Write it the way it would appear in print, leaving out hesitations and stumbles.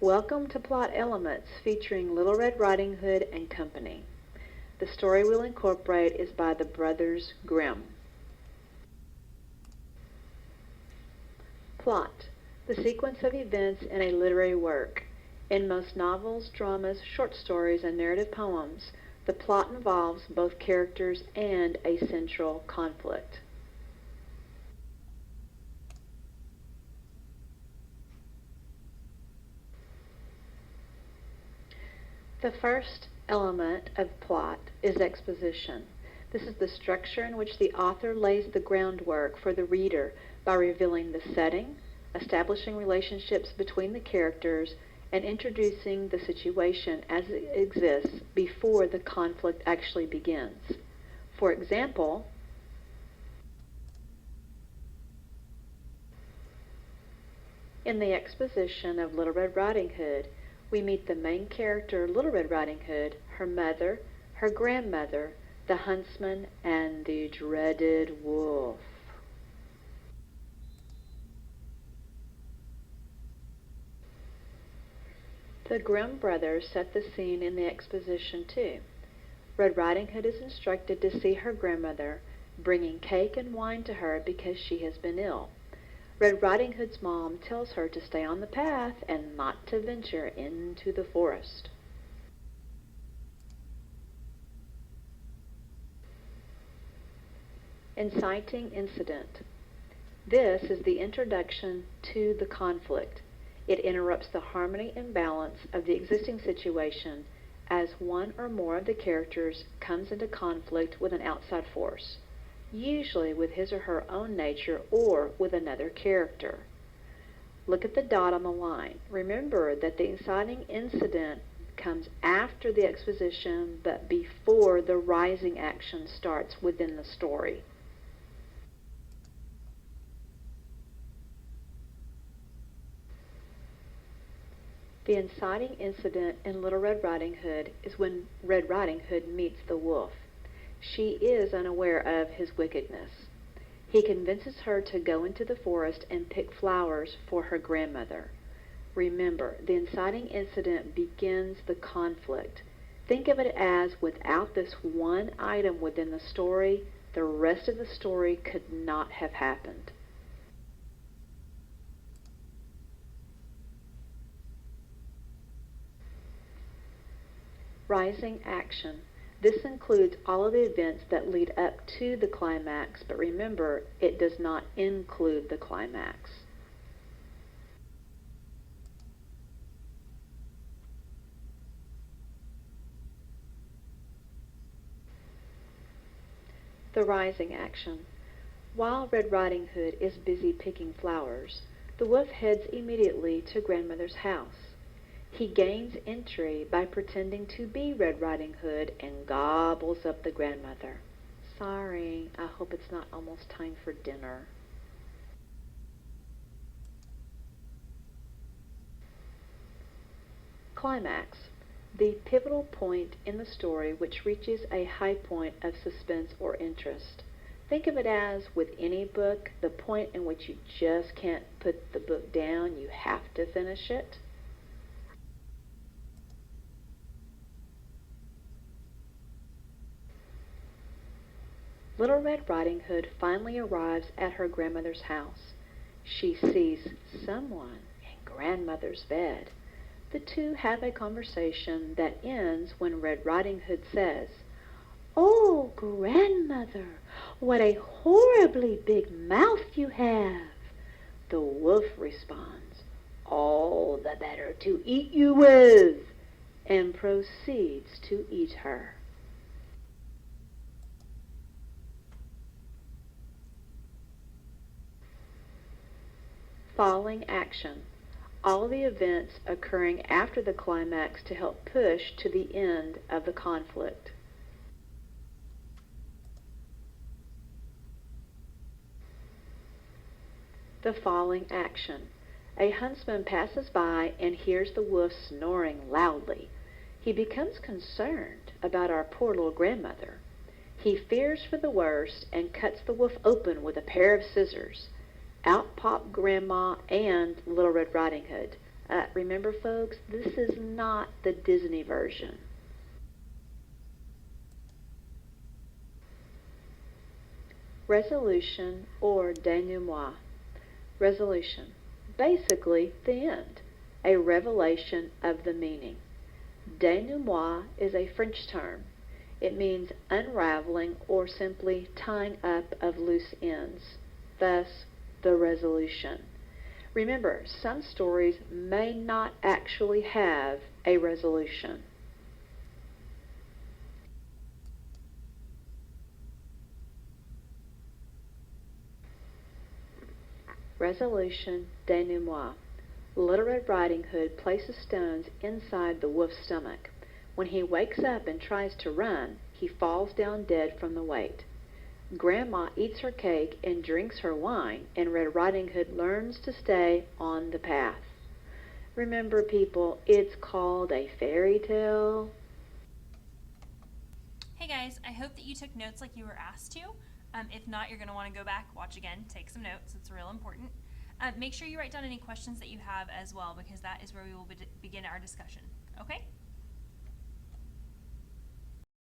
Welcome to Plot Elements featuring Little Red Riding Hood and Company. The story we'll incorporate is by the Brothers Grimm. Plot: the sequence of events in a literary work. In most novels, dramas, short stories, and narrative poems, the plot involves both characters and a central conflict. The first element of plot is exposition. This is the structure in which the author lays the groundwork for the reader by revealing the setting, establishing relationships between the characters, and introducing the situation as it exists before the conflict actually begins. For example, in the exposition of Little Red Riding Hood, we meet the main character, Little Red Riding Hood, her mother, her grandmother, the huntsman, and the dreaded wolf. The Grimm brothers set the scene in the exposition too. Red Riding Hood is instructed to see her grandmother, bringing cake and wine to her because she has been ill. Red Riding Hood's mom tells her to stay on the path and not to venture into the forest. Inciting Incident. This is the introduction to the conflict. It interrupts the harmony and balance of the existing situation as one or more of the characters comes into conflict with an outside force, usually with his or her own nature or with another character. Look at the dot on the line. Remember that the inciting incident comes after the exposition but before the rising action starts within the story. The inciting incident in Little Red Riding Hood is when Red Riding Hood meets the wolf. She is unaware of his wickedness. He convinces her to go into the forest and pick flowers for her grandmother. Remember, the inciting incident begins the conflict. Think of it as without this one item within the story, the rest of the story could not have happened. Rising action. This includes all of the events that lead up to the climax, but remember, it does not include the climax. The rising action. While Red Riding Hood is busy picking flowers, the wolf heads immediately to Grandmother's house. He gains entry by pretending to be Red Riding Hood and gobbles up the grandmother. Sorry, I hope it's not almost time for dinner. Climax. The pivotal point in the story which reaches a high point of suspense or interest. Think of it as, with any book, the point in which you just can't put the book down, you have to finish it. Little Red Riding Hood finally arrives at her grandmother's house. She sees someone in grandmother's bed. The two have a conversation that ends when Red Riding Hood says, "Oh, grandmother, what a horribly big mouth you have." The wolf responds, "All the better to eat you with," and proceeds to eat her. Falling action. All the events occurring after the climax to help push to the end of the conflict. The falling action. A huntsman passes by and hears the wolf snoring loudly. He becomes concerned about our poor little grandmother. He fears for the worst and cuts the wolf open with a pair of scissors. Out pop Grandma and Little Red Riding Hood. Remember, folks, this is not the Disney version. Resolution or denouement. Resolution. Basically, the end. A revelation of the meaning. Denouement is a French term. It means unraveling or simply tying up of loose ends. Thus, the resolution. Remember, some stories may not actually have a resolution. Resolution denouement. Little Red Riding Hood places stones inside the wolf's stomach. When he wakes up and tries to run, he falls down dead from the weight. Grandma eats her cake and drinks her wine, and Red Riding Hood learns to stay on the path. Remember, people, it's called a fairy tale. Hey guys, I hope that you took notes like you were asked to. If not, you're going to want to go back, watch again, take some notes. It's real important. Make sure you write down any questions that you have as well, because that is where we will begin our discussion. Okay?